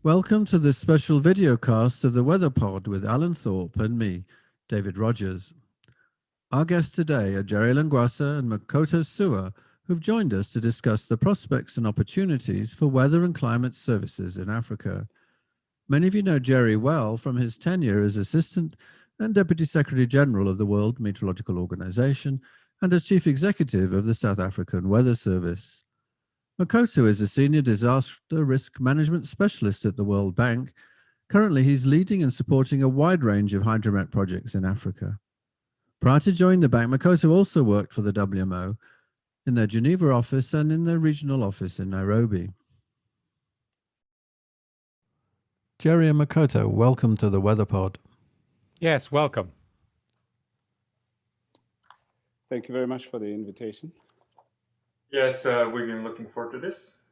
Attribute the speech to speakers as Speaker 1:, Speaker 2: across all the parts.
Speaker 1: Welcome to this special videocast of the WeatherPod with Alan Thorpe and me, David Rogers. Our guests today are Jerry Lengoasa and Makoto Suwa, who've joined us to discuss the prospects and opportunities for weather and climate services in Africa. Many of you know Jerry well from his tenure as Assistant and Deputy Secretary General of the World Meteorological Organization and as Chief Executive of the South African Weather Service. Makoto is a Senior Disaster Risk Management Specialist at the World Bank. Currently, he's leading and supporting a wide range of hydromet projects in Africa. Prior to joining the bank, Makoto also worked for the WMO in their Geneva office and in their regional office in Nairobi. Jerry and Makoto, welcome to the WeatherPod.
Speaker 2: Yes, welcome.
Speaker 3: Thank you very much for the invitation.
Speaker 4: Yes, we've been looking forward to this.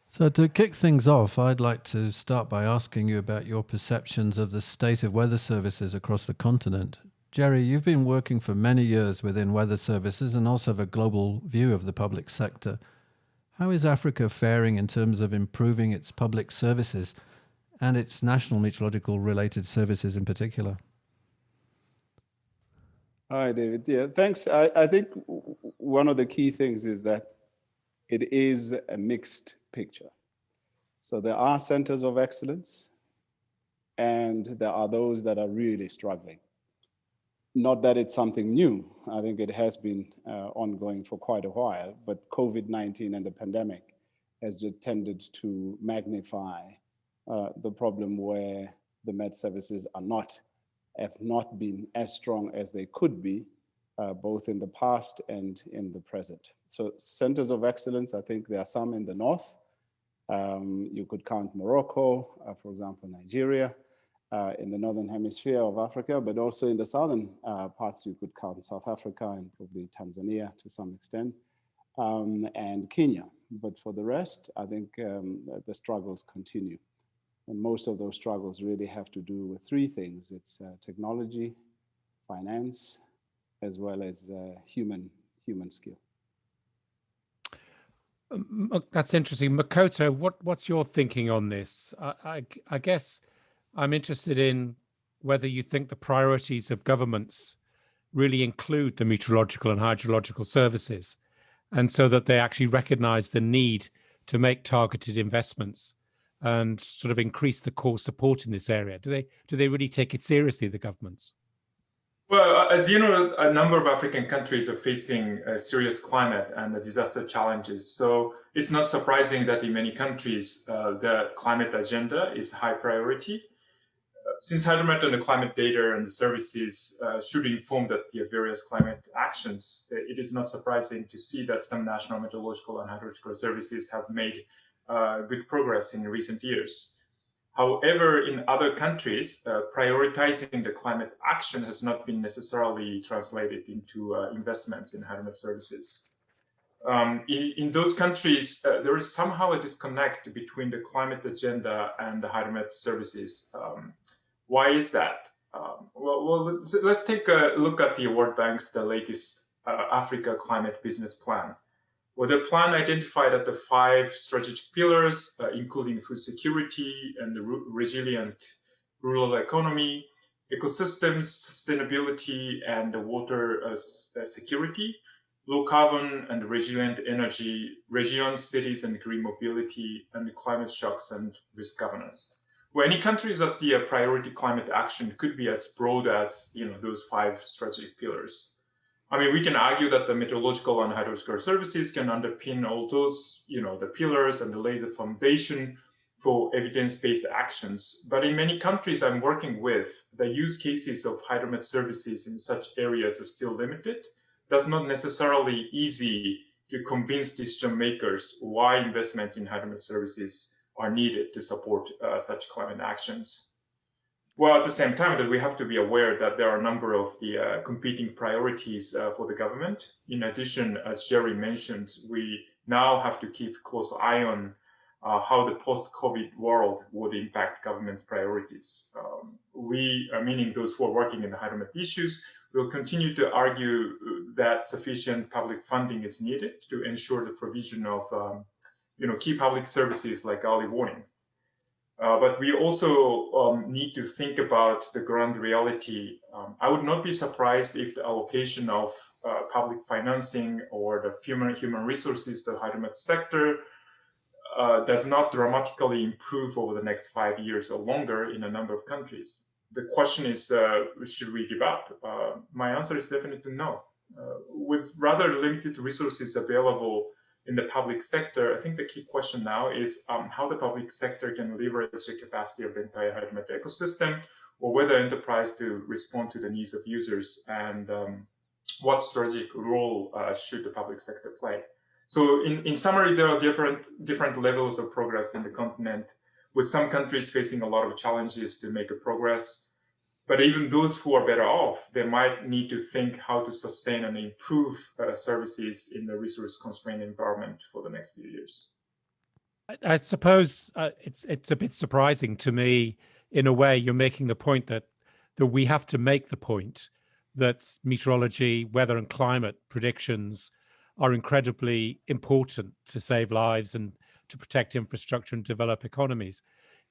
Speaker 1: So to kick things off, I'd like to start by asking you about your perceptions of the state of weather services across the continent. Jerry, you've been working for many years within weather services and also have a global view of the public sector. How is Africa faring in terms of improving its public services and its national meteorological related services in particular?
Speaker 3: Hi, David. Yeah, thanks. I think one of the key things is that it is a mixed picture. So there are centers of excellence, and there are those that are really struggling. Not that it's something new. I think it has been ongoing for quite a while, but COVID-19 and the pandemic has just tended to magnify the problem where the med services have not been as strong as they could be, both in the past and in the present. So centers of excellence, I think there are some in the north. You could count Morocco, for example, Nigeria, in the northern hemisphere of Africa, but also in the southern parts, you could count South Africa and probably Tanzania to some extent, and Kenya. But for the rest, I think the struggles continue. And most of those struggles really have to do with three things. It's technology, finance, as well as human skill.
Speaker 2: That's interesting. Makoto, what's your thinking on this? I guess I'm interested in whether you think the priorities of governments really include the meteorological and hydrological services, and so that they actually recognize the need to make targeted investments and sort of increase the core support in this area. Do they really take it seriously, the governments?
Speaker 4: Well, as you know, a number of African countries are facing serious climate and disaster challenges. So it's not surprising that in many countries, the climate agenda is high priority. Since hydromet and the climate data and the services should inform that the various climate actions, it is not surprising to see that some national meteorological and hydrological services have made good progress in recent years. However, in other countries, prioritizing the climate action has not been necessarily translated into investments in hydromet services. In those countries, there is somehow a disconnect between the climate agenda and the hydromet services. Why is that? Well, let's take a look at the World Bank's the latest Africa Climate Business Plan. Well, the plan identified that the 5 strategic pillars, including food security and the resilient rural economy, ecosystems, sustainability, and the water security, low carbon and resilient energy, regions, cities, and green mobility, and climate shocks and risk governance. Well, any countries that the priority climate action could be as broad as those 5 strategic pillars. I mean, we can argue that the meteorological and hydrological services can underpin all those, the pillars and lay the foundation for evidence-based actions. But in many countries I'm working with, the use cases of hydromet services in such areas are still limited. That's not necessarily easy to convince decision makers why investments in hydromet services are needed to support such climate actions. Well, at the same time, that we have to be aware that there are a number of the competing priorities for the government. In addition, as Jerry mentioned, we now have to keep a close eye on how the post-COVID world would impact government's priorities. We, meaning those who are working in the hydromet issues, will continue to argue that sufficient public funding is needed to ensure the provision of key public services like early warning. But we also need to think about the ground reality. I would not be surprised if the allocation of public financing or the human resources to the hydromet sector does not dramatically improve over the next 5 years or longer in a number of countries. The question is, should we give up? My answer is definitely no. With rather limited resources available in the public sector, I think the key question now is how the public sector can leverage the capacity of the entire hydromet ecosystem, or whether enterprise to respond to the needs of users, and what strategic role should the public sector play. So in summary, there are different levels of progress in the continent, with some countries facing a lot of challenges to make a progress. But even those who are better off, they might need to think how to sustain and improve services in the resource-constrained environment for the next few years.
Speaker 2: I suppose it's a bit surprising to me, in a way. You're making the point that we have to make the point that meteorology, weather and climate predictions are incredibly important to save lives and to protect infrastructure and develop economies.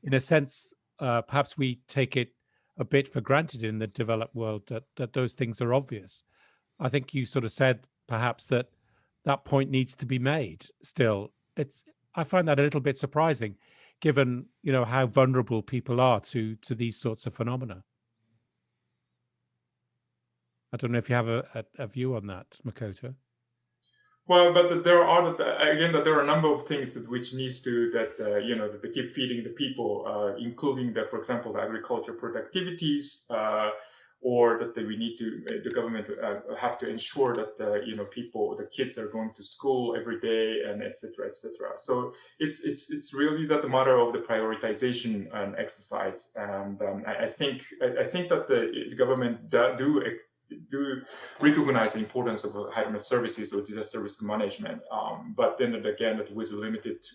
Speaker 2: In a sense, perhaps we take it a bit for granted in the developed world that those things are obvious. I think you sort of said perhaps that point needs to be made still. I find that a little bit surprising, given how vulnerable people are to these sorts of phenomena. I don't know if you have a view on that, Makoto.
Speaker 4: Well, but there are a number of things which needs to that they keep feeding the people, including for example, the agriculture productivities, or that we need to the government have to ensure that the kids are going to school every day, and etc. etc. So it's really that the matter of the prioritization and exercise, and I think that the government do recognize the importance of hydromet services or disaster risk management, but then again, with limited,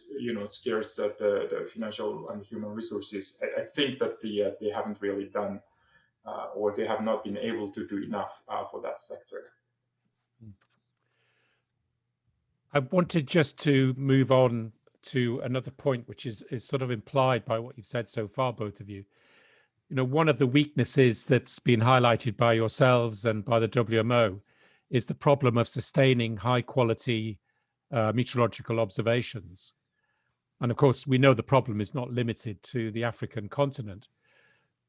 Speaker 4: scarce the financial and human resources, I think that they haven't really done, or they have not been able to do enough for that sector.
Speaker 2: I wanted just to move on to another point, which is sort of implied by what you've said so far, both of you. One of the weaknesses that's been highlighted by yourselves and by the WMO is the problem of sustaining high quality meteorological observations. And of course, we know the problem is not limited to the African continent.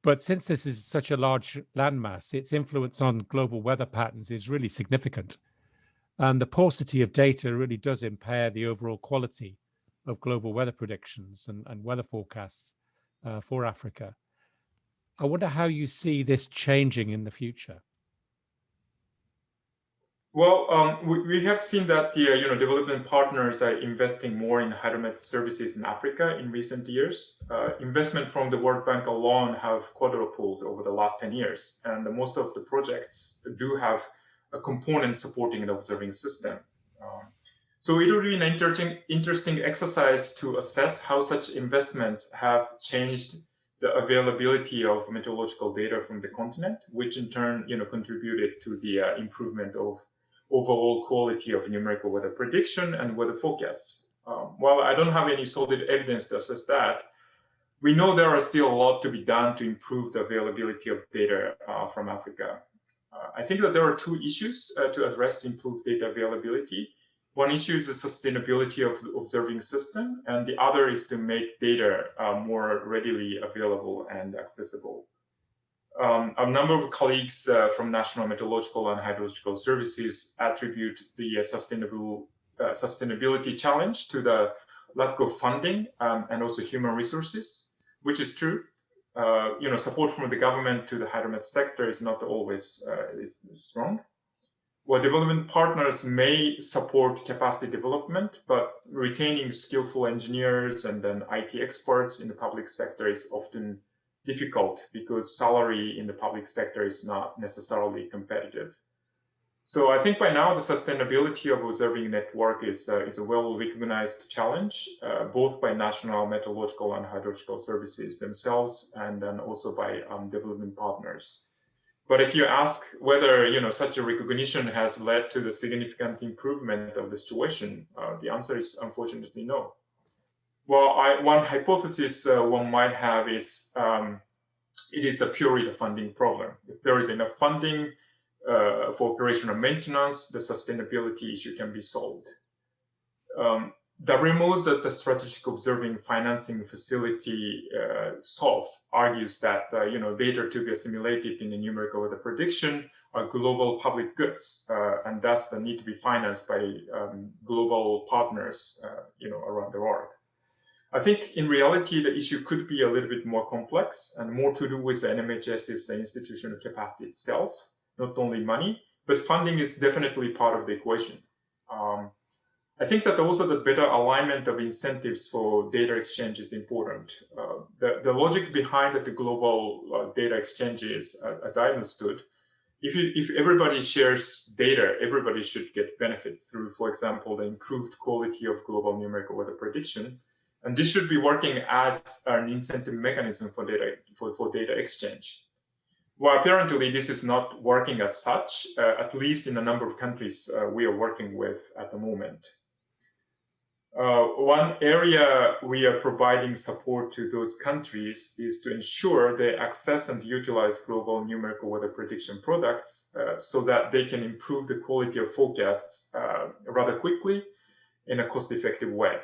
Speaker 2: But since this is such a large landmass, its influence on global weather patterns is really significant. And the paucity of data really does impair the overall quality of global weather predictions and weather forecasts for Africa. I wonder how you see this changing in the future.
Speaker 4: Well, we have seen that the development partners are investing more in hydromet services in Africa in recent years. Investment from the World Bank alone have quadrupled over the last 10 years, and most of the projects do have a component supporting the observing system. So it will be an interesting exercise to assess how such investments have changed the availability of meteorological data from the continent, which in turn, contributed to the improvement of overall quality of numerical weather prediction and weather forecasts. While I don't have any solid evidence to assess that, we know there are still a lot to be done to improve the availability of data from Africa. I think that there are two issues to address to improve data availability. One issue is the sustainability of the observing system, and the other is to make data more readily available and accessible. A number of colleagues from National Meteorological and Hydrological Services attribute the sustainability challenge to the lack of funding and also human resources, which is true. Support from the government to the hydromet sector is not always is strong. Well, development partners may support capacity development, but retaining skillful engineers and then IT experts in the public sector is often difficult because salary in the public sector is not necessarily competitive. So I think by now the sustainability of observing network is a well-recognized challenge, both by national meteorological and hydrological services themselves, and then also by development partners. But if you ask whether such a recognition has led to the significant improvement of the situation, the answer is unfortunately no. Well, one hypothesis one might have is it is a purely a funding problem. If there is enough funding for operational maintenance, the sustainability issue can be solved. WMO's the Strategic Observing Financing Facility SOF argues that data to be assimilated in the numerical weather prediction are global public goods, and thus they need to be financed by global partners around the world. I think in reality, the issue could be a little bit more complex and more to do with the NMHS's institutional capacity itself, not only money, but funding is definitely part of the equation. I think that also the better alignment of incentives for data exchange is important. The logic behind the global data exchange is, as I understood, if everybody shares data, everybody should get benefit through, for example, the improved quality of global numerical weather prediction. And this should be working as an incentive mechanism for data exchange. Well, apparently this is not working as such, at least in a number of countries we are working with at the moment. One area we are providing support to those countries is to ensure they access and utilize global numerical weather prediction products so that they can improve the quality of forecasts rather quickly in a cost-effective way.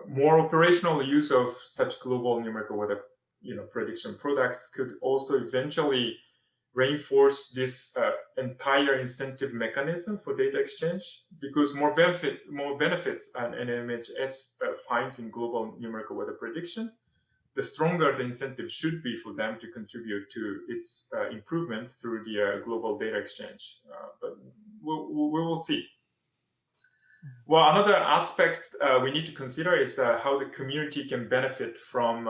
Speaker 4: More operational use of such global numerical weather prediction products could also eventually reinforce this entire incentive mechanism for data exchange, because more benefits an NMHS finds in global numerical weather prediction, the stronger the incentive should be for them to contribute to its improvement through the global data exchange. But we will see. Well, another aspect we need to consider is how the community can benefit from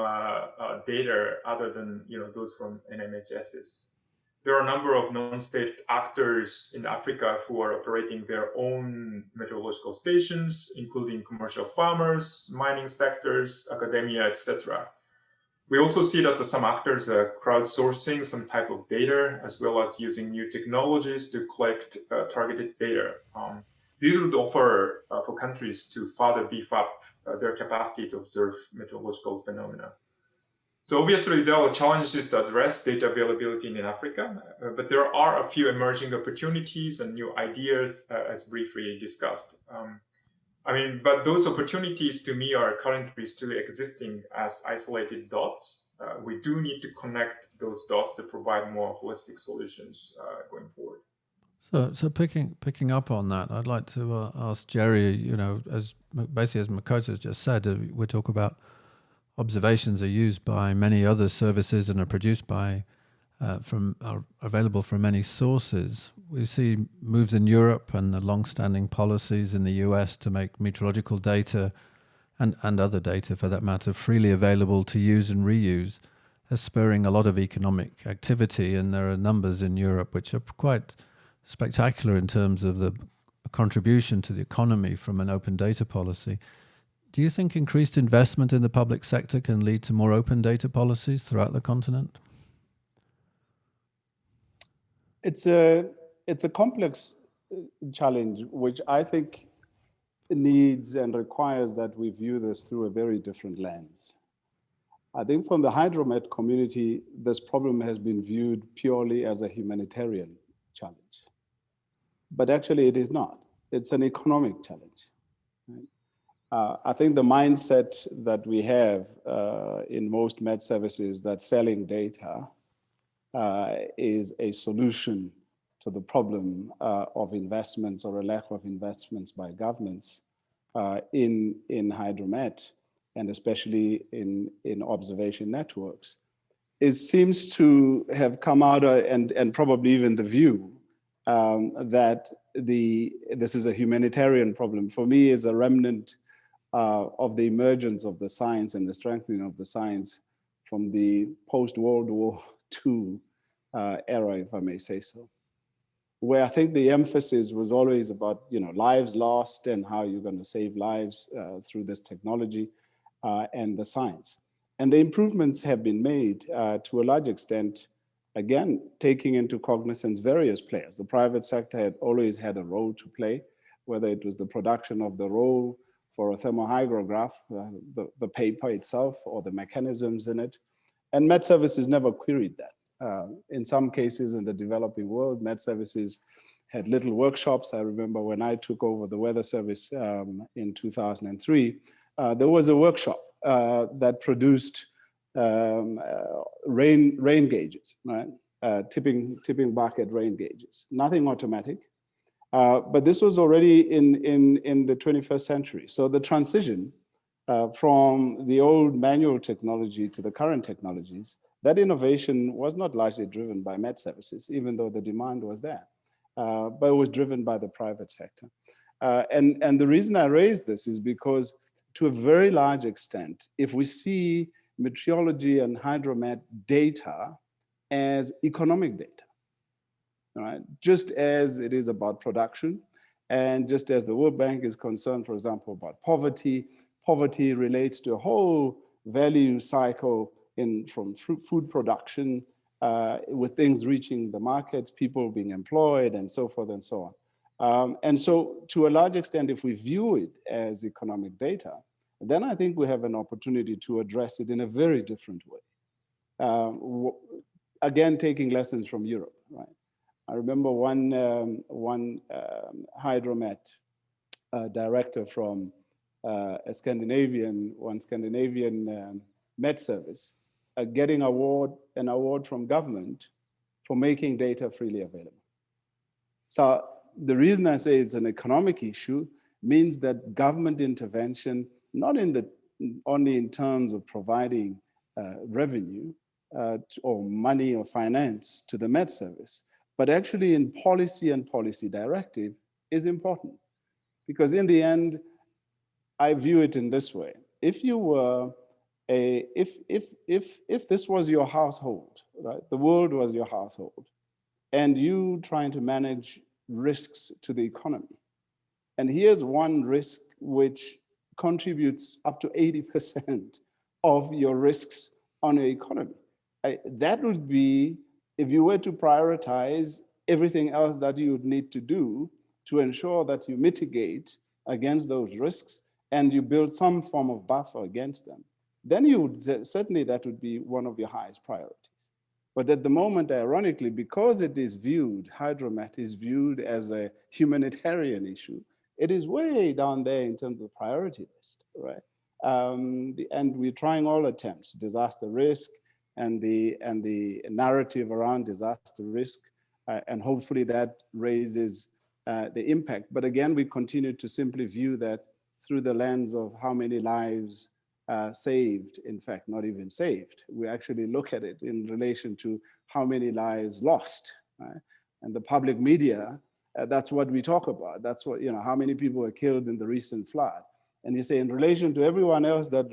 Speaker 4: data other than those from NMHSs. There are a number of non-state actors in Africa who are operating their own meteorological stations, including commercial farmers, mining sectors, academia, etc. We also see that some actors are crowdsourcing some type of data, as well as using new technologies to collect targeted data. These would offer for countries to further beef up their capacity to observe meteorological phenomena. So obviously there are challenges to address data availability in Africa, but there are a few emerging opportunities and new ideas as briefly discussed. But those opportunities to me are currently still existing as isolated dots. We do need to connect those dots to provide more holistic solutions going forward.
Speaker 1: So picking up on that, I'd like to ask Jerry, as Makoto's just said, we talk about observations are used by many other services and are produced by are available from many sources. We see moves in Europe and the long-standing policies in the US to make meteorological data and other data, for that matter, freely available to use and reuse, as spurring a lot of economic activity. And there are numbers in Europe which are quite spectacular in terms of the contribution to the economy from an open data policy. Do you think increased investment in the public sector can lead to more open data policies throughout the continent?
Speaker 3: It's a complex challenge, which I think needs and requires that we view this through a very different lens. I think from the hydromet community, this problem has been viewed purely as a humanitarian challenge. But actually it is not. It's an economic challenge. Right? I think the mindset that we have in most med services that selling data is a solution to the problem of investments or a lack of investments by governments in hydromet, and especially in observation networks. It seems to have come out and probably even the view that this is a humanitarian problem. For me, is a remnant of the emergence of the science and the strengthening of the science from the post-World War II era, if I may say so, where I think the emphasis was always about lives lost and how you're going to save lives through this technology and the science. And the improvements have been made to a large extent, again, taking into cognizance various players. The private sector had always had a role to play, whether it was the production of the role for a thermohydrograph, the paper itself or the mechanisms in it. And Met Services never queried that. In some cases in the developing world, Met Services had little workshops. I remember when I took over the Weather Service in 2003, there was a workshop that produced rain gauges, right? Tipping bucket rain gauges, nothing automatic. But this was already in the 21st century. So the transition from the old manual technology to the current technologies, that innovation was not largely driven by Met Services, even though the demand was there, but it was driven by the private sector. And the reason I raise this is because to a very large extent, if we see meteorology and hydromet data as economic data, all right? Just as it is about production, and just as the World Bank is concerned, for example, about poverty, poverty relates to a whole value cycle from food production, with things reaching the markets, people being employed, and so forth and so on. And so to a large extent, if we view it as economic data, then I think we have an opportunity to address it in a very different way. Again, taking lessons from Europe, right? I remember one hydromet director from one Scandinavian Met Service getting an award from government for making data freely available. So the reason I say it's an economic issue means that government intervention, not only in terms of providing revenue or money or finance to the Met Service, but actually in policy and policy directive is important. Because in the end, I view it in this way. If you were if this was your household, right? The world was your household, and you trying to manage risks to the economy. And here's one risk which contributes up to 80% of your risks on your economy. That would be, if you were to prioritize everything else that you would need to do to ensure that you mitigate against those risks and you build some form of buffer against them, then you would certainly, that would be one of your highest priorities. But at the moment, ironically, because it is viewed, hydromet is viewed as a humanitarian issue, it is way down there in terms of the priority list, right? And we're trying all attempts, disaster risk and the narrative around disaster risk, and hopefully that raises the impact. But again, we continue to simply view that through the lens of how many lives saved, in fact, not even saved. We actually look at it in relation to how many lives lost, right? And the public media, that's what we talk about. That's what, how many people were killed in the recent flood. And you say, in relation to everyone else that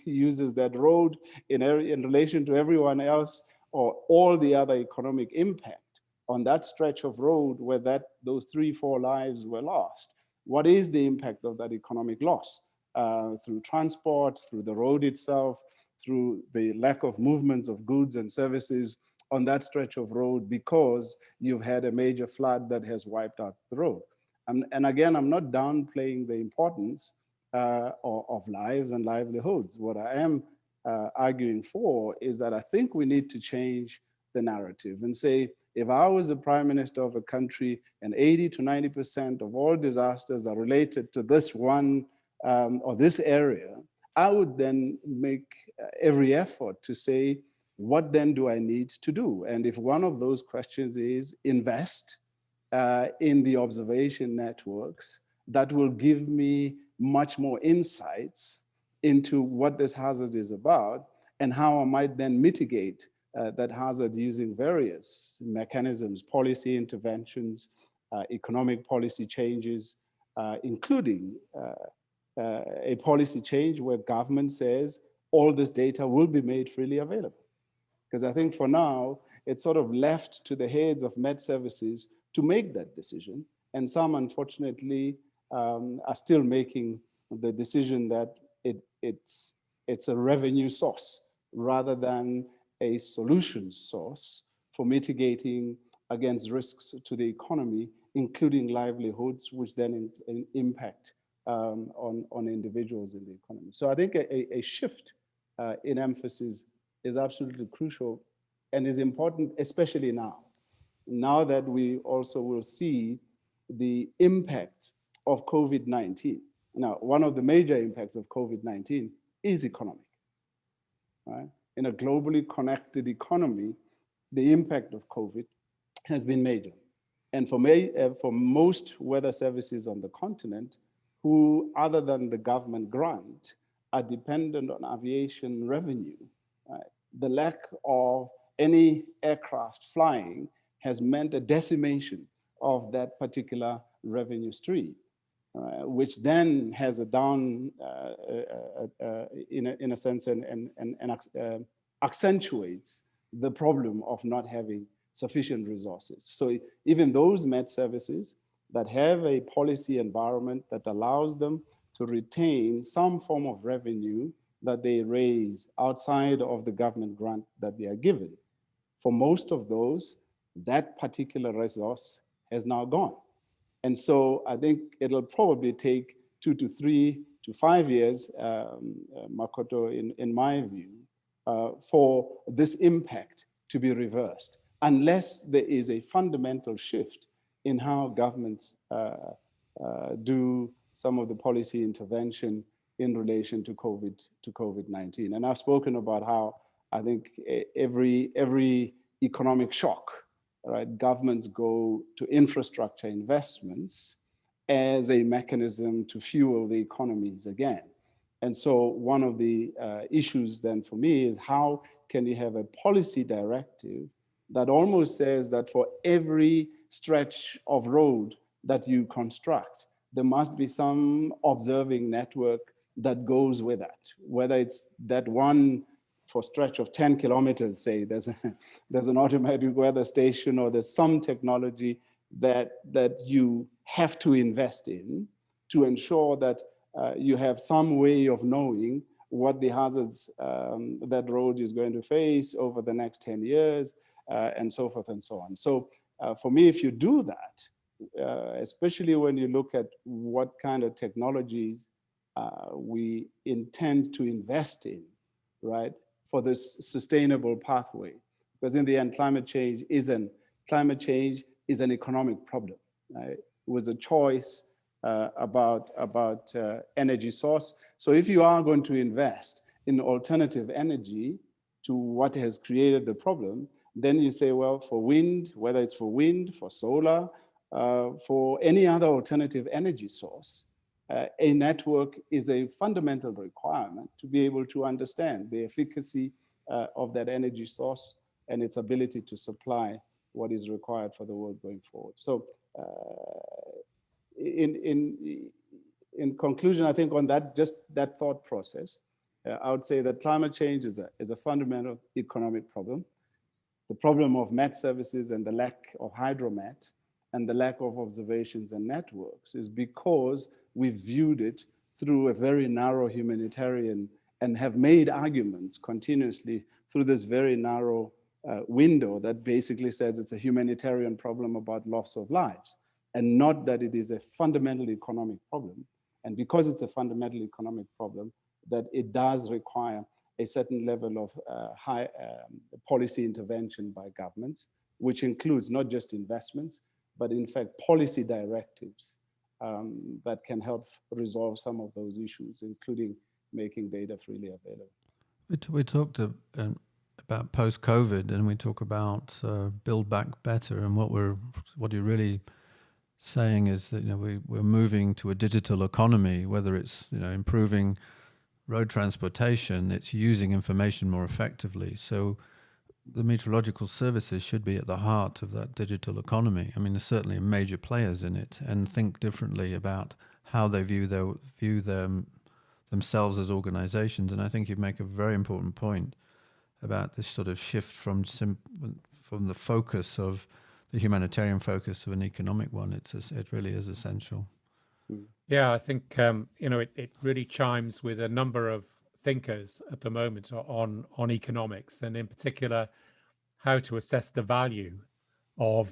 Speaker 3: uses that road, in relation to everyone else, or all the other economic impact on that stretch of road where those 3-4 lives were lost, what is the impact of that economic loss? Through transport, through the road itself, through the lack of movements of goods and services on that stretch of road because you've had a major flood that has wiped out the road. And again, I'm not downplaying the importance of lives and livelihoods. What I am arguing for is that I think we need to change the narrative and say, if I was a prime minister of a country and 80 to 90% of all disasters are related to this one or this area, I would then make every effort to say, what then do I need to do? And if one of those questions is invest in the observation networks, that will give me much more insights into what this hazard is about and how I might then mitigate that hazard using various mechanisms, policy interventions, economic policy changes, including a policy change where government says all this data will be made freely available. Because I think for now, it's sort of left to the heads of Met Services to make that decision. And some, unfortunately, are still making the decision that it's a revenue source rather than a solution source for mitigating against risks to the economy, including livelihoods, which then impact on individuals in the economy. So I think a shift in emphasis is absolutely crucial and is important, especially now that we also will see the impact of COVID-19. Now, one of the major impacts of COVID-19 is economic, right? In a globally connected economy, the impact of COVID has been major. And for most weather services on the continent, who, other than the government grant, are dependent on aviation revenue, right? The lack of any aircraft flying has meant a decimation of that particular revenue stream, which then has a down, in a sense, and accentuates the problem of not having sufficient resources. So even those Met services that have a policy environment that allows them to retain some form of revenue that they raise outside of the government grant that they are given, for most of those, that particular resource has now gone. And so I think it'll probably take 2 to 3 to 5 years, Makoto, in my view, for this impact to be reversed, unless there is a fundamental shift in how governments do some of the policy intervention in relation to COVID-19. And I've spoken about how I think every economic shock, right, governments go to infrastructure investments as a mechanism to fuel the economies again. And so one of the issues then for me is how can you have a policy directive that almost says that for every stretch of road that you construct, there must be some observing network that goes with that, whether it's that one for stretch of 10 kilometers, say, there's an automatic weather station, or there's some technology that you have to invest in to ensure that you have some way of knowing what the hazards that road is going to face over the next 10 years, and so forth and so on. So for me, if you do that, especially when you look at what kind of technologies we intend to invest in, right, for this sustainable pathway, because in the end, climate change is an economic problem. Right? It was a choice about energy source. So if you are going to invest in alternative energy to what has created the problem, then you say, well, for wind, whether it's for wind, for solar, for any other alternative energy source, a network is a fundamental requirement to be able to understand the efficacy of that energy source and its ability to supply what is required for the world going forward. So in conclusion, I think on that, just that thought process, I would say that climate change is a fundamental economic problem. The problem of Met services and the lack of hydromet and the lack of observations and networks is because we viewed it through a very narrow humanitarian and have made arguments continuously through this very narrow window that basically says it's a humanitarian problem about loss of lives, and not that it is a fundamental economic problem. And because it's a fundamental economic problem, that it does require a certain level of high policy intervention by governments, which includes not just investments, but in fact policy directives that can help resolve some of those issues, including making data freely available.
Speaker 1: We talked about post-COVID, and we talk about build back better, and what you're really saying is that we're moving to a digital economy, whether it's improving road transportation, it's using information more effectively. So the meteorological services should be at the heart of that digital economy. I mean, there's certainly major players in it, and think differently about how they view themselves as organizations. And I think you make a very important point about this sort of shift from the focus of the humanitarian focus of an economic one. It really is essential.
Speaker 2: Yeah, I think it really chimes with a number of thinkers at the moment on economics, and in particular how to assess the value of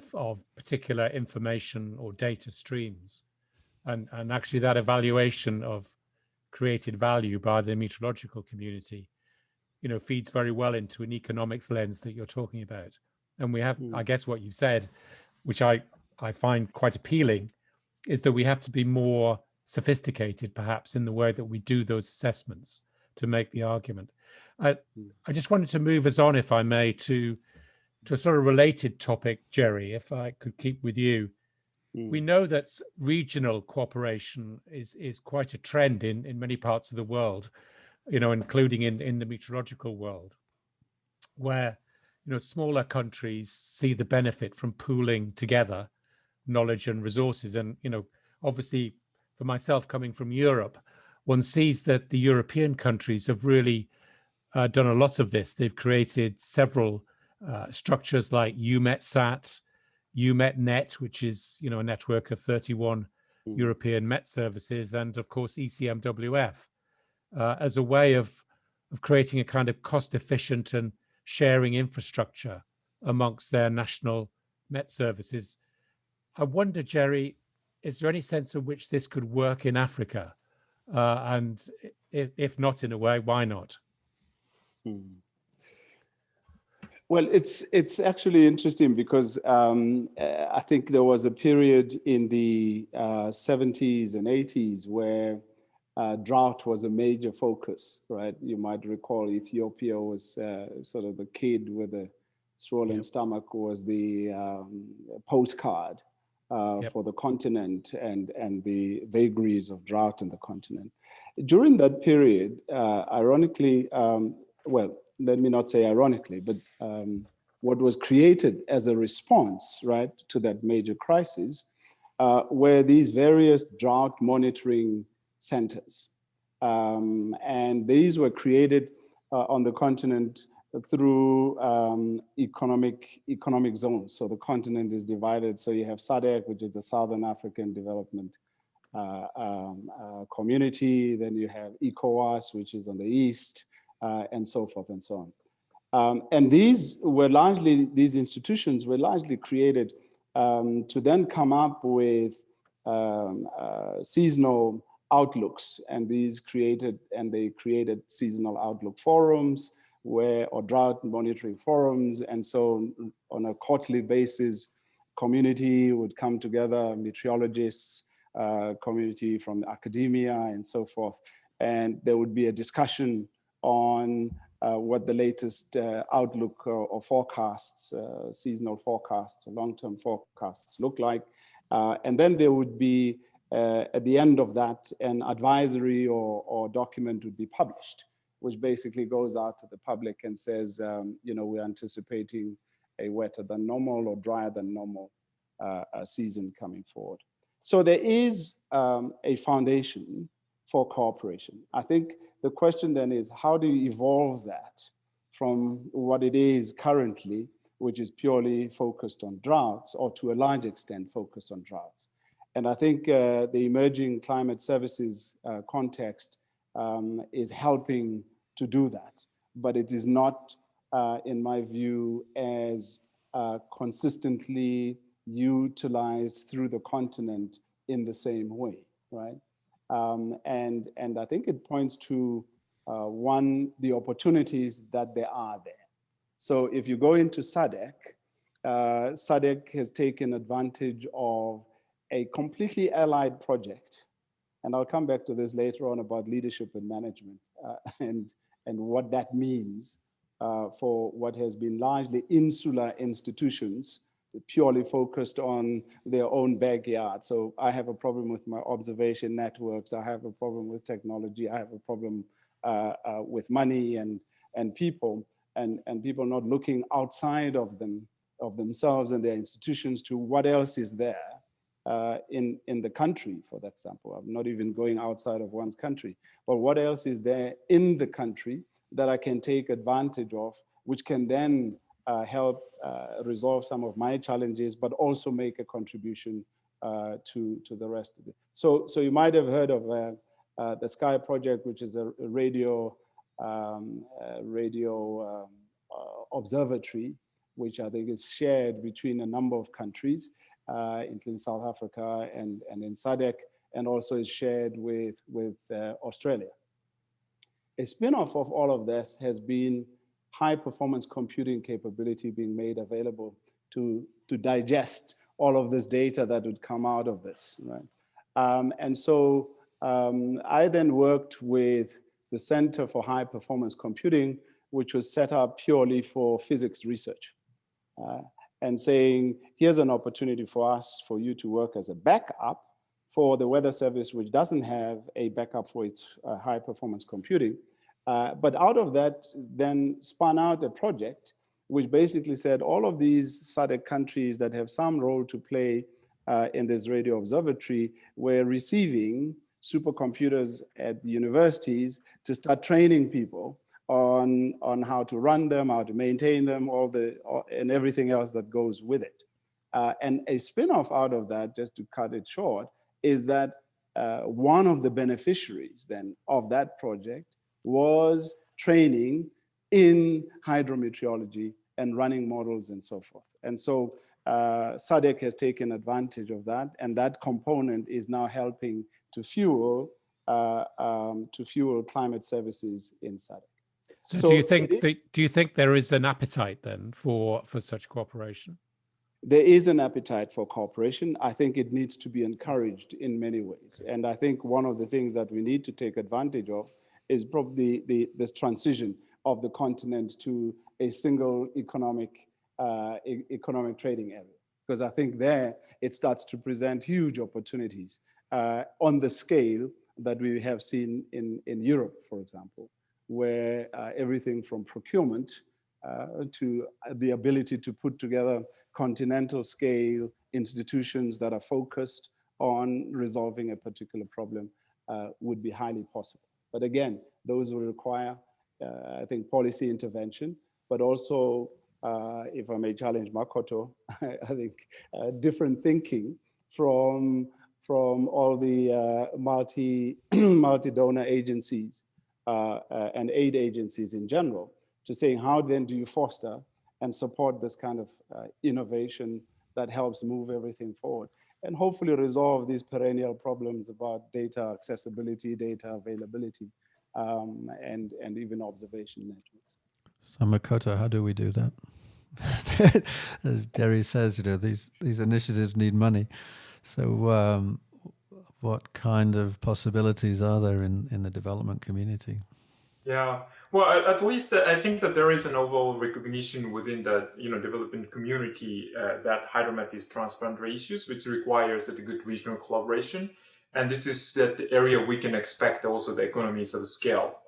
Speaker 2: particular information or data streams. And actually that evaluation of created value by the meteorological community, feeds very well into an economics lens that you're talking about. And we have, I guess what you said, which I find quite appealing, is that we have to be more sophisticated perhaps in the way that we do those assessments to make the argument. I just wanted to move us on, if I may, to a sort of related topic, Jerry, if I could keep with you. We know that regional cooperation is quite a trend in many parts of the world, including in the meteorological world, where smaller countries see the benefit from pooling together knowledge and resources. And obviously, for myself coming from Europe, one sees that the European countries have really done a lot of this. They've created several structures like EUMETSAT, EUMETNet, which is a network of 31 European Met services, and of course ECMWF, as a way of creating a kind of cost-efficient and sharing infrastructure amongst their national Met services. I wonder, Jerry, is there any sense in which this could work in Africa? And if not in a way, why not?
Speaker 3: Well, it's actually interesting because I think there was a period in the 70s and 80s where drought was a major focus, right? You might recall Ethiopia was sort of the kid with a swollen stomach, was the postcard for the continent and the vagaries of drought in the continent. During that period, ironically, well, let me not say ironically, but what was created as a response, right, to that major crisis were these various drought monitoring centers. And these were created on the continent through economic zones. So the continent is divided. So you have SADC, which is the Southern African Development Community. Then you have ECOWAS, which is on the east, and so forth and so on. And these institutions were largely created to then come up with seasonal outlooks, and they created seasonal outlook forums or drought monitoring forums. And so on a quarterly basis, community would come together, meteorologists, community from academia and so forth. And there would be a discussion on what the latest outlook or forecasts, seasonal forecasts, long-term forecasts look like. And then there would be, at the end of that, an advisory or document would be published, which basically goes out to the public and says, we're anticipating a wetter than normal or drier than normal season coming forward. So there is a foundation for cooperation. I think the question then is, how do you evolve that from what it is currently, which is purely focused on droughts, or to a large extent focused on droughts? And I think the emerging climate services context is helping to do that, but it is not, in my view, as consistently utilized through the continent in the same way, right? And I think it points to one, the opportunities that there are there. So if you go into SADC, SADC has taken advantage of a completely allied project. And I'll come back to this later on about leadership and management and what that means for what has been largely insular institutions purely focused on their own backyard. So I have a problem with my observation networks. I have a problem with technology. I have a problem with money and people, and people not looking outside of themselves and their institutions to what else is there in the country, for that example. I'm not even going outside of one's country, but what else is there in the country that I can take advantage of, which can then help resolve some of my challenges, but also make a contribution to the rest of it. So you might have heard of the Sky Project, which is a radio observatory, which I think is shared between a number of countries, including South Africa and in SADC. and also is shared with Australia. A spin-off of all of this has been high performance computing capability being made available to digest all of this data that would come out of this, right? And so I then worked with the Center for High Performance Computing, which was set up purely for physics research, and saying, here's an opportunity for us, for you to work as a backup for the Weather Service, which doesn't have a backup for its high performance computing. But out of that then spun out a project which basically said all of these SADC countries that have some role to play in this radio observatory were receiving supercomputers at the universities to start training people on how to run them, how to maintain them, and everything else that goes with it. And a spin-off out of that, just to cut it short, is that one of the beneficiaries then of that project was training in hydrometeorology and running models and so forth. And so SADC has taken advantage of that, and that component is now helping to fuel climate services in SADC.
Speaker 2: So do you think there is an appetite then for such cooperation?
Speaker 3: There is an appetite for cooperation. I think it needs to be encouraged in many ways. And I think one of the things that we need to take advantage of is probably this transition of the continent to a single economic trading area. Because I think there it starts to present huge opportunities on the scale that we have seen in Europe, for example, where everything from procurement to the ability to put together continental scale institutions that are focused on resolving a particular problem would be highly possible. But again, those will require, I think, policy intervention, but also, if I may challenge Makoto, I think different thinking from all the multi-donor agencies and aid agencies in general, to saying how then do you foster and support this kind of innovation that helps move everything forward and hopefully resolve these perennial problems about data accessibility, data availability, and even observation networks.
Speaker 1: So Makoto, how do we do that? As Jerry says, these initiatives need money. So what kind of possibilities are there in the development community?
Speaker 4: Yeah, well, at least I think that there is an overall recognition within the development community that hydromet is transboundary issues, which requires a good regional collaboration. And this is the area we can expect also the economies of scale.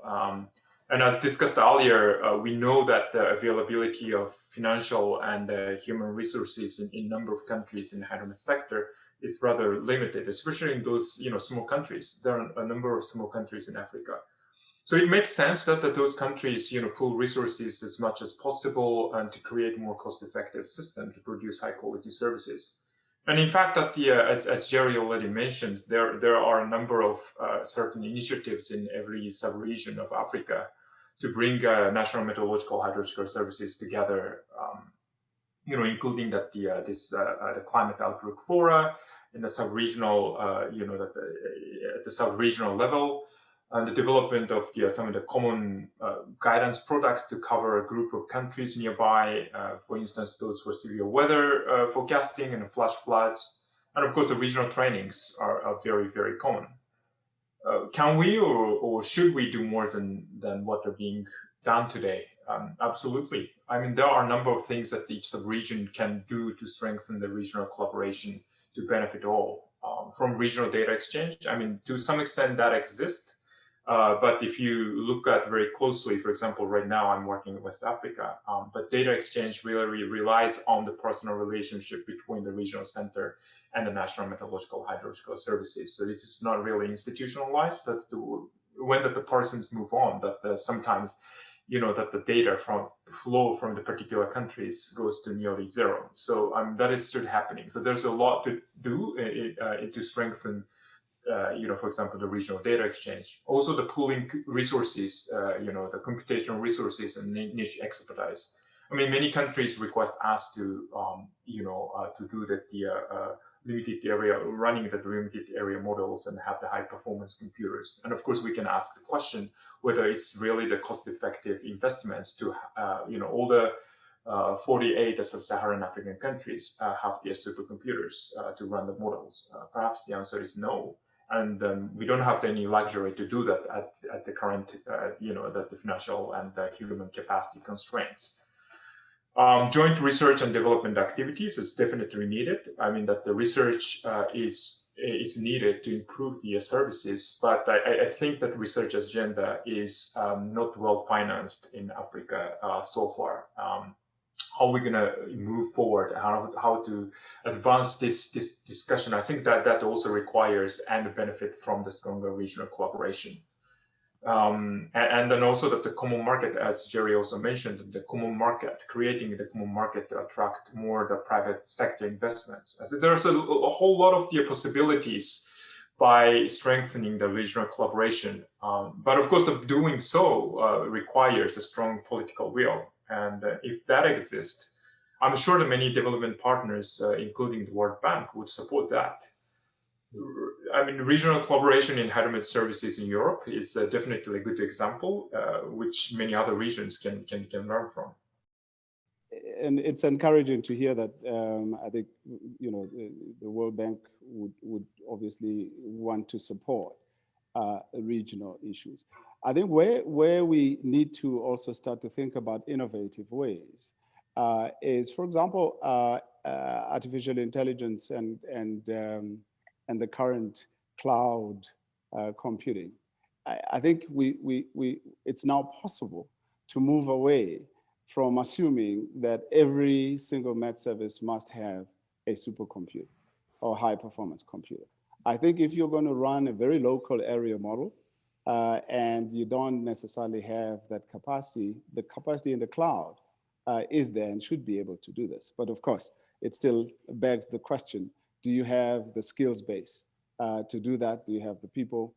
Speaker 4: And as discussed earlier, we know that the availability of financial and human resources in a number of countries in the hydromet sector is rather limited, especially in those small countries. There are a number of small countries in Africa. So it makes sense that those countries, pool resources as much as possible and to create more cost-effective system to produce high-quality services. And in fact, that as Jerry already mentioned, there are a number of certain initiatives in every sub-region of Africa to bring national meteorological hydrological services together, including that the climate outlook fora in the sub-regional, at the sub-regional level. And the development of some of the common guidance products to cover a group of countries nearby, for instance, those for severe weather forecasting and flash floods. And of course, the regional trainings are very, very common. Can we or should we do more than what are being done today? Absolutely. I mean, there are a number of things that each sub-region can do to strengthen the regional collaboration to benefit all. From regional data exchange, I mean, to some extent that exists. But if you look at very closely, for example, right now I'm working in West Africa, but data exchange really relies on the personal relationship between the regional center and the national meteorological hydrological services. So this is not really institutionalized. That when the persons move on, that sometimes, that the data flow from the particular countries goes to nearly zero. So that is still happening. So there's a lot to do to strengthen for example, the regional data exchange. Also the pooling resources, the computational resources and niche expertise. I mean, many countries request us to, to do the limited area, running the limited area models and have the high performance computers. And of course, we can ask the question whether it's really the cost-effective investments to, all the 48 sub-Saharan African countries have their supercomputers to run the models. Perhaps the answer is no. And we don't have any luxury to do that at the current, the financial and the human capacity constraints. Joint research and development activities is definitely needed. I mean that the research is needed to improve the services, but I think that research agenda is not well financed in Africa so far. How are we going to move forward? How to advance this discussion? I think that also requires and benefit from the stronger regional collaboration. And then also that the common market, as Jerry also mentioned, the common market, creating the common market to attract more the private sector investments. As there's a whole lot of the possibilities by strengthening the regional collaboration. But of course, doing so requires a strong political will. And if that exists, I'm sure that many development partners, including the World Bank, would support that. I mean, regional collaboration in hydromet services in Europe is definitely a good example, which many other regions can learn from.
Speaker 3: And it's encouraging to hear that. I think the World Bank would obviously want to support regional issues. I think where we need to also start to think about innovative ways is, for example, artificial intelligence and the current cloud computing. I think it's now possible to move away from assuming that every single Met service must have a supercomputer or high performance computer. I think if you're going to run a very local area model and you don't necessarily have that capacity, the capacity in the cloud is there and should be able to do this. But of course, it still begs the question, do you have the skills base to do that? Do you have the people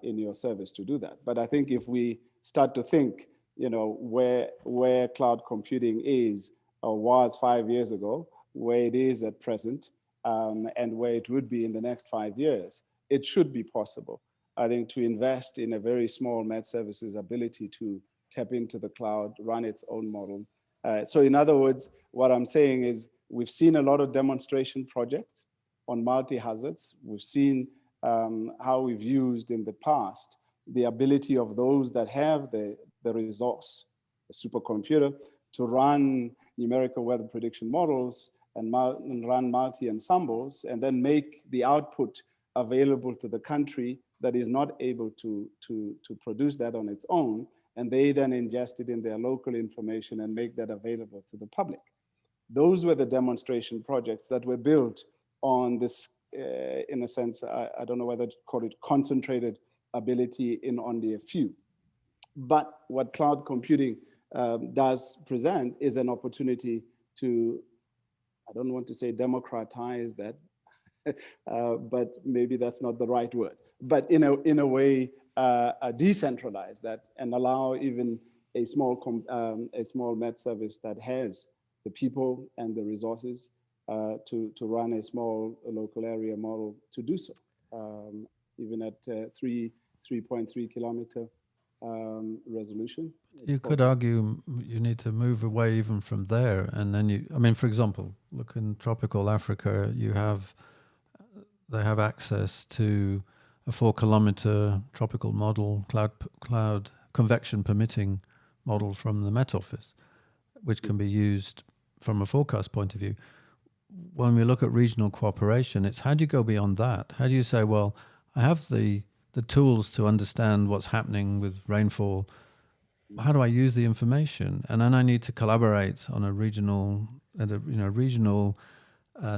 Speaker 3: in your service to do that? But I think if we start to think, where cloud computing is or was 5 years ago, where it is at present, and where it would be in the next 5 years, it should be possible, I think, to invest in a very small Met Services ability to tap into the cloud, run its own model. So in other words, what I'm saying is we've seen a lot of demonstration projects on multi-hazards. We've seen how we've used in the past the ability of those that have the resource, the supercomputer, to run numerical weather prediction models and run multi-ensembles, and then make the output available to the country that is not able to produce that on its own, and they then ingest it in their local information and make that available to the public. Those were the demonstration projects that were built on this, in a sense, I don't know whether to call it concentrated ability in only a few. But what cloud computing does present is an opportunity to, I don't want to say democratize that, but maybe that's not the right word. But in a way, decentralize that and allow even a small Met service that has the people and the resources to run a small local area model to do so, even at 3.3 kilometer resolution.
Speaker 1: You could argue you need to move away even from there, and then I mean, for example, look in tropical Africa, they have access to a 4 kilometer tropical model, cloud convection permitting model from the Met Office, which can be used from a forecast point of view. When we look at regional cooperation, it's how do you go beyond that? How do you say, well, I have the tools to understand what's happening with rainfall. How do I use the information? And then I need to collaborate on a regional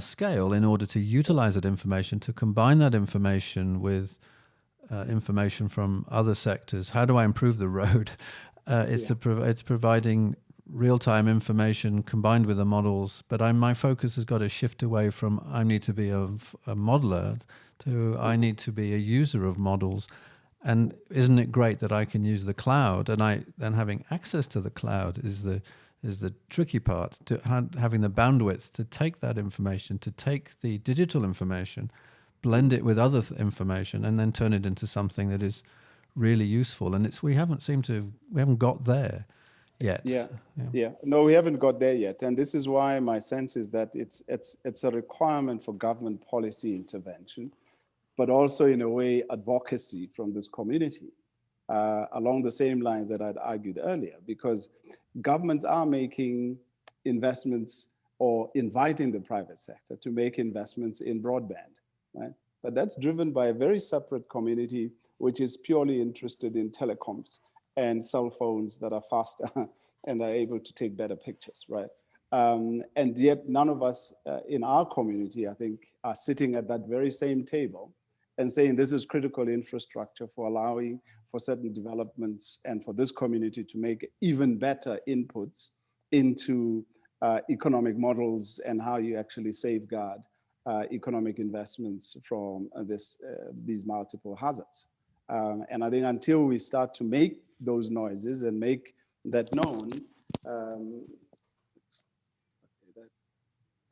Speaker 1: scale in order to utilize that information, to combine that information with information from other sectors. How do I improve the road? It's providing real-time information combined with the models, but my focus has got to shift away from I need to be a modeler to I need to be a user of models. And isn't it great that I can use the cloud, and then having access to the cloud is is the tricky part, to having the bandwidth to take that information, to take the digital information, blend it with other information, and then turn it into something that is really useful. And we haven't got there yet.
Speaker 3: Yeah. No, we haven't got there yet. And this is why my sense is that it's a requirement for government policy intervention, but also in a way advocacy from this community along the same lines that I'd argued earlier, because governments are making investments or inviting the private sector to make investments in broadband, right? But that's driven by a very separate community, which is purely interested in telecoms and cell phones that are faster and are able to take better pictures, right? And yet none of us in our community, I think, are sitting at that very same table and saying this is critical infrastructure for allowing for certain developments and for this community to make even better inputs into economic models and how you actually safeguard economic investments from these multiple hazards. And I think until we start to make those noises and make that known,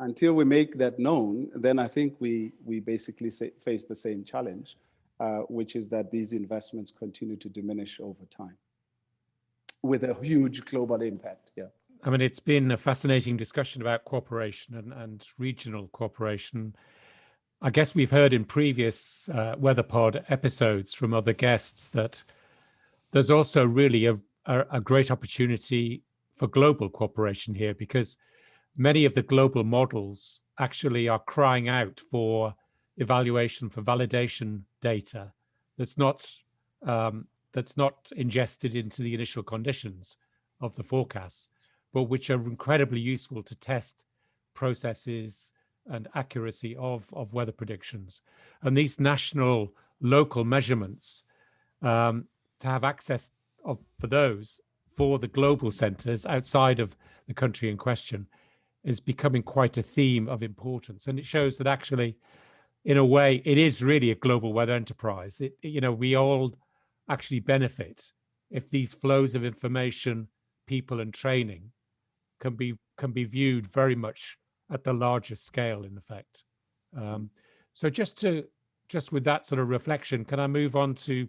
Speaker 3: until we make that known, then I think we basically face the same challenge, which is that these investments continue to diminish over time with a huge global impact. Yeah.
Speaker 2: I mean, it's been a fascinating discussion about cooperation and regional cooperation. I guess we've heard in previous WeatherPod episodes from other guests that there's also really a great opportunity for global cooperation here, because many of the global models actually are crying out for evaluation, for validation data that's not ingested into the initial conditions of the forecasts, but which are incredibly useful to test processes and accuracy of weather predictions. And these national, local measurements, to have access for those for the global centers outside of the country in question is becoming quite a theme of importance. And it shows that actually, in a way, it is really a global weather enterprise. We all actually benefit if these flows of information, people, and training can be viewed very much at the larger scale, in effect. So just with that sort of reflection, can I move on to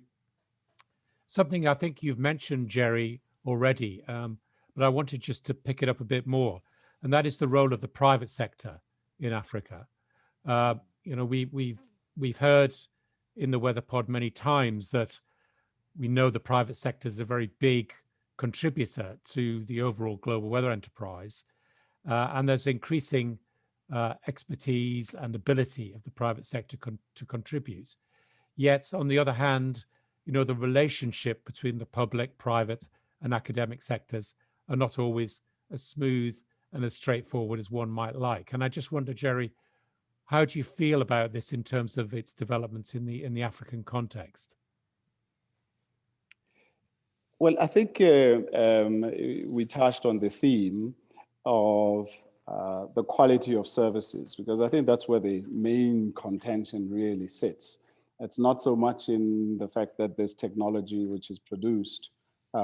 Speaker 2: something I think you've mentioned, Jerry, already, but I wanted just to pick it up a bit more, and that is the role of the private sector in Africa. We've heard in the WeatherPod many times that we know the private sector is a very big contributor to the overall global weather enterprise, and there's increasing expertise and ability of the private sector to contribute. Yet, on the other hand, the relationship between the public, private, and academic sectors are not always as smooth and as straightforward as one might like. And I just wonder, Jerry, how do you feel about this in terms of its developments in the African context?
Speaker 3: Well, I think we touched on the theme of the quality of services, because I think that's where the main contention really sits. It's not so much in the fact that there's technology which is produced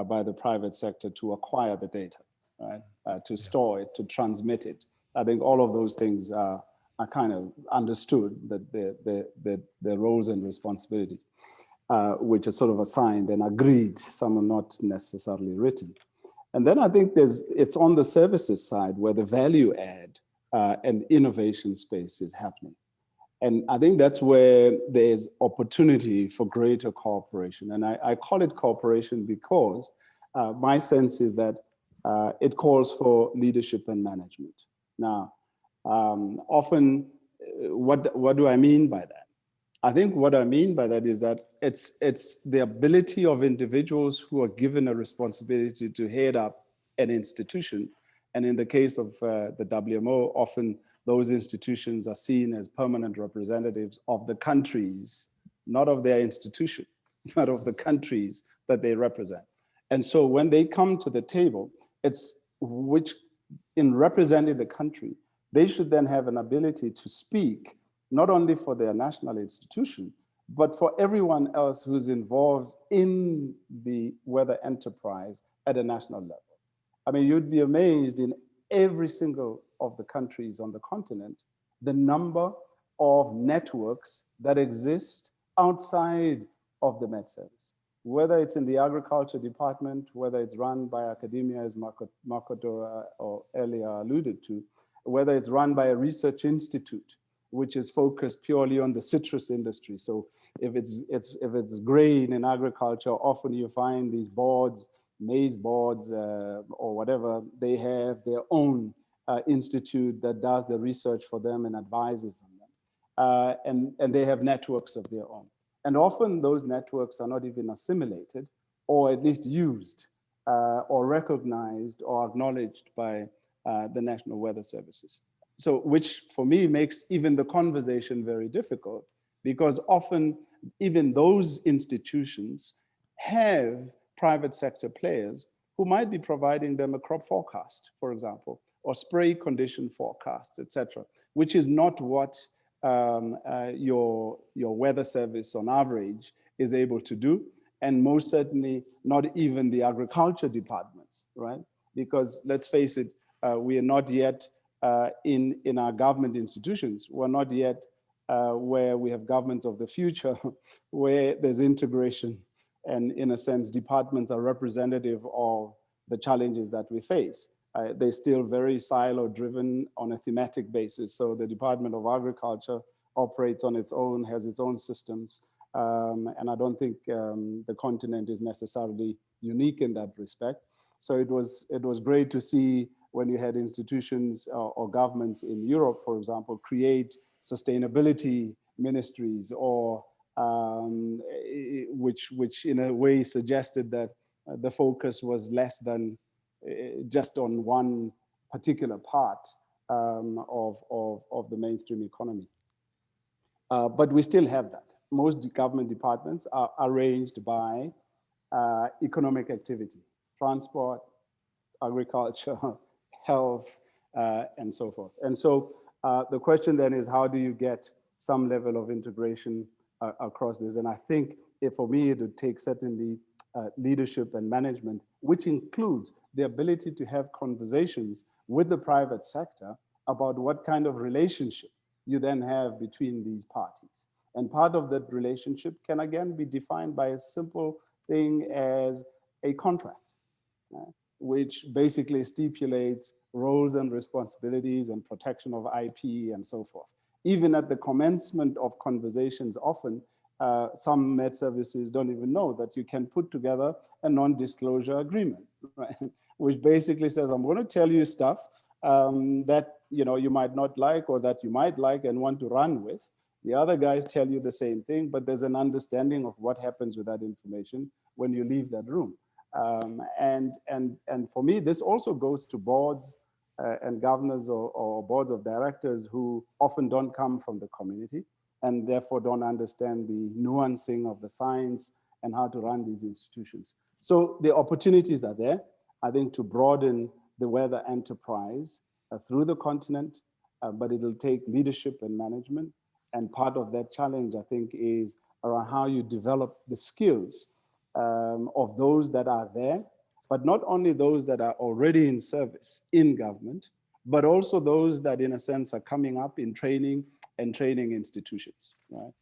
Speaker 3: by the private sector to acquire the data, right? To store it, to transmit it. I think all of those things are kind of understood, that the roles and responsibilities, which are sort of assigned and agreed, some are not necessarily written. And then I think it's on the services side where the value add and innovation space is happening. And I think that's where there's opportunity for greater cooperation. And I call it cooperation because my sense is that it calls for leadership and management. Now, often, what do I mean by that? I think what I mean by that is that it's the ability of individuals who are given a responsibility to head up an institution. And in the case of the WMO, often those institutions are seen as permanent representatives of the countries, not of their institution, but of the countries that they represent. And so when they come to the table, in representing the country, they should then have an ability to speak not only for their national institution, but for everyone else who's involved in the weather enterprise at a national level. I mean, you'd be amazed in every single of the countries on the continent, the number of networks that exist outside of the Met Service. Whether it's in the agriculture department, whether it's run by academia, as Makoto or earlier alluded to, whether it's run by a research institute, which is focused purely on the citrus industry. So if it's grain in agriculture, often you find these boards, maize boards or whatever, they have their own institute that does the research for them and advises on them. And they have networks of their own. And often those networks are not even assimilated or at least used or recognized or acknowledged by the National Weather Services. So which for me makes even the conversation very difficult, because often even those institutions have private sector players who might be providing them a crop forecast, for example, or spray condition forecasts, etc., which is not what your weather service on average is able to do, and most certainly not even the agriculture departments, right? Because let's face it, we are not yet in our government institutions, we're not yet where we have governments of the future, where there's integration, and in a sense, departments are representative of the challenges that we face. They're still very silo-driven on a thematic basis. So the Department of Agriculture operates on its own, has its own systems, and I don't think the continent is necessarily unique in that respect. So it was great to see when you had institutions or governments in Europe, for example, create sustainability ministries, or which in a way suggested that the focus was less than just on one particular part of the mainstream economy. But we still have that. Most government departments are arranged by economic activity, transport, agriculture, health, and so forth. And so the question then is, how do you get some level of integration across this? And I think for me, it would take certainly leadership and management, which includes the ability to have conversations with the private sector about what kind of relationship you then have between these parties. And part of that relationship can again be defined by a simple thing as a contract, which basically stipulates roles and responsibilities and protection of IP and so forth. Even at the commencement of conversations, often some Met services don't even know that you can put together a non-disclosure agreement, right? Which basically says, I'm going to tell you stuff that you might not like, or that you might like and want to run with. The other guys tell you the same thing, but there's an understanding of what happens with that information when you leave that room. And for me, this also goes to boards and governors or boards of directors who often don't come from the community, and therefore don't understand the nuancing of the science and how to run these institutions. So the opportunities are there, I think, to broaden the weather enterprise through the continent, but it'll take leadership and management. And part of that challenge, I think, is around how you develop the skills of those that are there, but not only those that are already in service in government, but also those that in a sense are coming up in training and training institutions, right?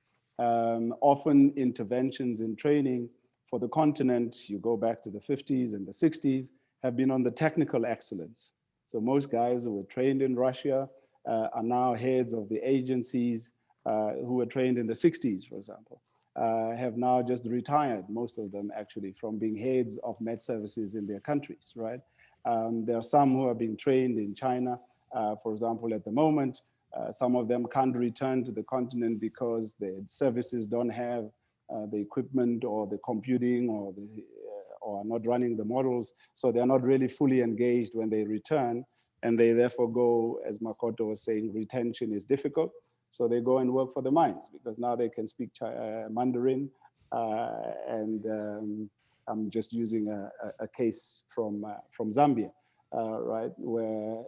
Speaker 3: Often interventions in training for the continent, you go back to the 50s and the 60s, have been on the technical excellence. So most guys who were trained in Russia are now heads of the agencies who were trained in the 60s, for example, have now just retired, most of them actually, from being heads of Met services in their countries, right? There are some who are being trained in China, for example, at the moment. Some of them can't return to the continent because the services don't have the equipment or the computing or are not running the models. So they're not really fully engaged when they return. And they therefore go, as Makoto was saying, retention is difficult. So they go and work for the mines because now they can speak Mandarin. I'm just using a case from Zambia, right, where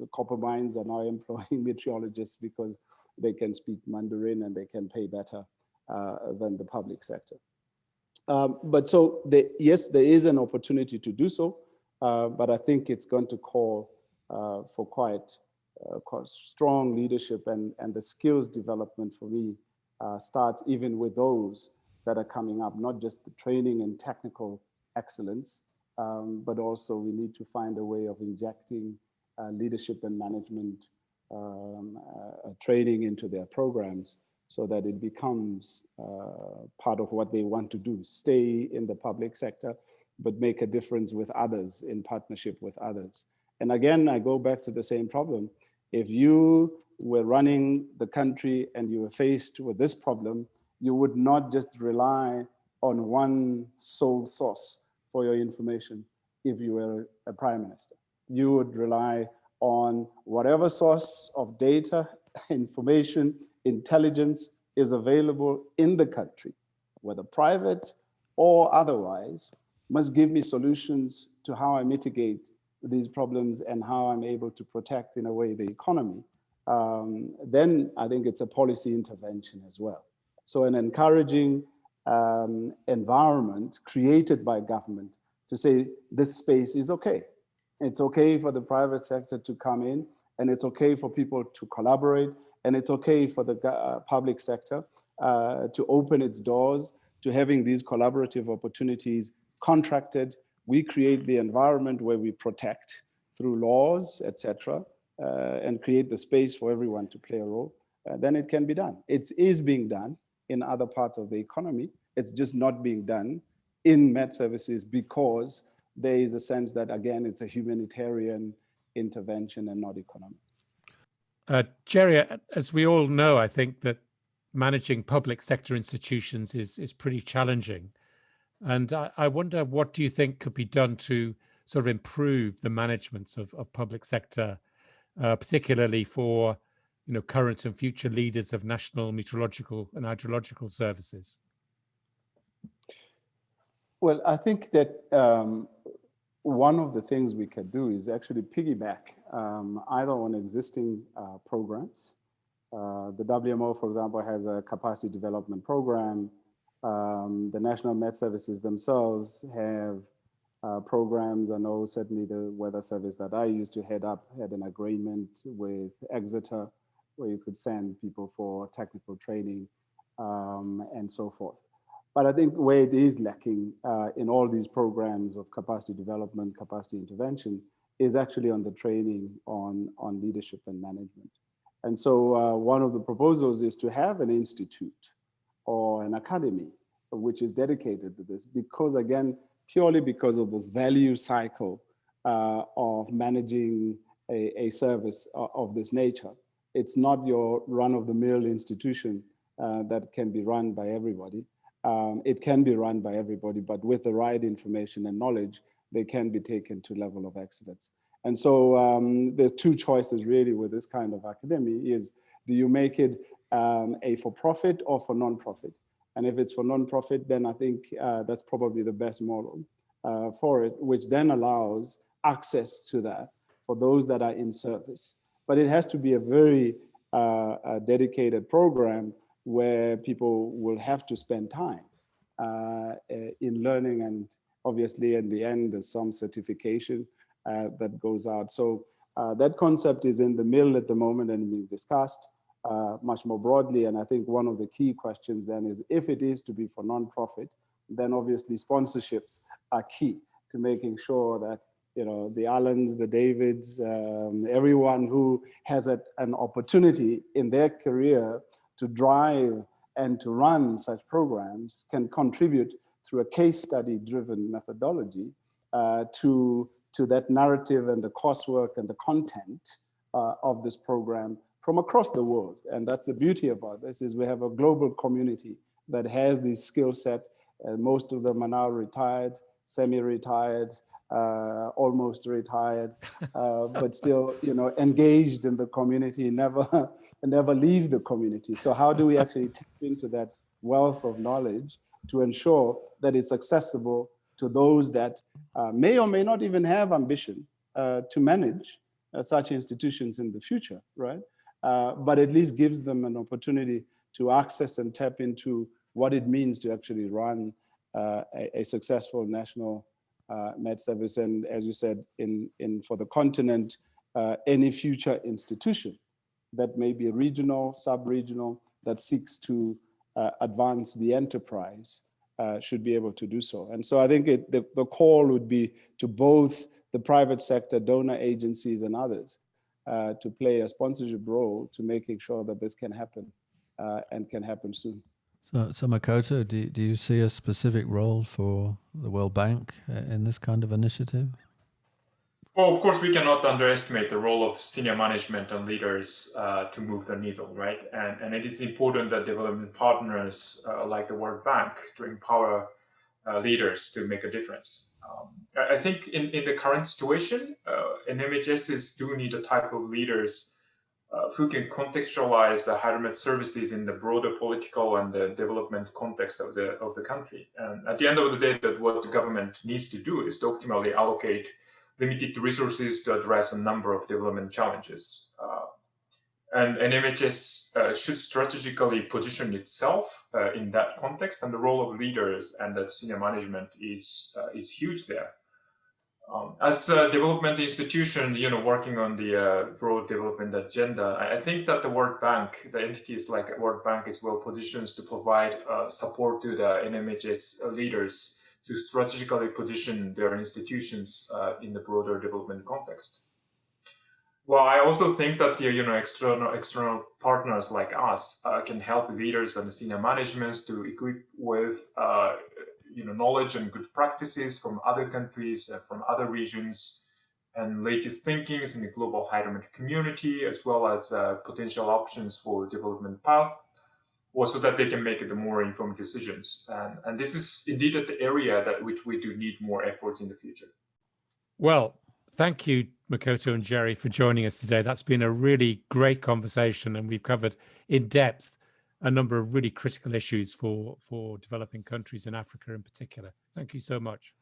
Speaker 3: the copper mines are now employing meteorologists because they can speak Mandarin and they can pay better than the public sector. But so yes, there is an opportunity to do so. But I think it's going to call for quite strong leadership, and the skills development for me starts even with those that are coming up, not just the training and technical excellence, but also we need to find a way of injecting leadership and management training into their programs so that it becomes part of what they want to do, stay in the public sector, but make a difference with others, in partnership with others. And again, I go back to the same problem. If you were running the country and you were faced with this problem, you would not just rely on one sole source for your information. If you were a prime minister, you would rely on whatever source of data, information, intelligence is available in the country, whether private or otherwise, must give me solutions to how I mitigate these problems and how I'm able to protect, in a way, the economy. Then I think it's a policy intervention as well. So an encouraging environment created by government to say this space is okay. It's okay for the private sector to come in, and it's okay for people to collaborate, and it's okay for the public sector to open its doors to having these collaborative opportunities contracted. We create the environment where we protect through laws, etc., and create the space for everyone to play a role. Then it can be done. It is being done in other parts of the economy. It's just not being done in Met Services because there is a sense that, again, it's a humanitarian intervention and not economic.
Speaker 2: Jerry, as we all know, I think that managing public sector institutions is pretty challenging. And I wonder, what do you think could be done to sort of improve the management of public sector, particularly for current and future leaders of national meteorological and hydrological services?
Speaker 3: Well, I think that one of the things we can do is actually piggyback either on existing programs. The WMO, for example, has a capacity development program. The National Met Services themselves have programs. I know certainly the weather service that I used to head up had an agreement with Exeter where you could send people for technical training and so forth. But I think where it is lacking in all these programs of capacity development, capacity intervention, is actually on the training on leadership and management. And so one of the proposals is to have an institute or an academy which is dedicated to this, because again, purely because of this value cycle of managing a service of this nature. It's not your run-of-the-mill institution that can be run by everybody. It can be run by everybody, but with the right information and knowledge, they can be taken to level of excellence. And so the two choices really with this kind of academy is, do you make it a for-profit or for non-profit? And if it's for non-profit, then I think that's probably the best model for it, which then allows access to that for those that are in service. But it has to be a very dedicated program where people will have to spend time in learning, and obviously in the end there's some certification that goes out. So that concept is in the mill at the moment and being discussed much more broadly. And I think one of the key questions then is, if it is to be for non-profit, then obviously sponsorships are key to making sure that the Allens, the Davids, everyone who has an opportunity in their career to drive and to run such programs can contribute through a case study driven methodology to that narrative and the coursework and the content of this program from across the world. And that's the beauty about this, is we have a global community that has this skill set. Most of them are now retired, semi-retired, almost retired, but still, engaged in the community, never leave the community. So how do we actually tap into that wealth of knowledge to ensure that it's accessible to those that may or may not even have ambition to manage such institutions in the future, right? But at least gives them an opportunity to access and tap into what it means to actually run a successful national Met Service, and as you said, in for the continent, any future institution that may be regional, sub-regional, that seeks to advance the enterprise should be able to do so. And so I think the call would be to both the private sector, donor agencies and others to play a sponsorship role to making sure that this can happen and can happen soon.
Speaker 1: So Makoto, do you see a specific role for the World Bank in this kind of initiative?
Speaker 4: Well, of course, we cannot underestimate the role of senior management and leaders to move the needle, right? And it is important that development partners like the World Bank to empower leaders to make a difference. I think in the current situation, NMHSs do need a type of leaders who can contextualize the hydromet services in the broader political and the development context of the country. And at the end of the day, that what the government needs to do is to optimally allocate limited resources to address a number of development challenges. And NMHS should strategically position itself in that context, and the role of leaders and the senior management is huge there. As a development institution, working on the broad development agenda, I think that the World Bank, the entities like World Bank, is well positioned to provide support to the NMHS leaders to strategically position their institutions in the broader development context. Well, I also think that the external partners like us can help leaders and senior managements to equip with knowledge and good practices from other countries, from other regions, and latest thinkings in the global hydromet community, as well as potential options for development path, so that they can make the more informed decisions. And this is indeed the area that which we do need more efforts in the future.
Speaker 2: Well, thank you, Makoto and Jerry, for joining us today. That's been a really great conversation, and we've covered in depth a number of really critical issues for developing countries in Africa in particular. Thank you so much.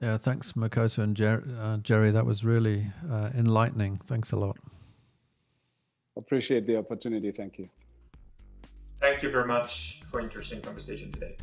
Speaker 1: Yeah, thanks, Makoto and Jerry. That was really enlightening. Thanks a lot.
Speaker 3: Appreciate the opportunity. Thank you.
Speaker 4: Thank you very much for interesting conversation today.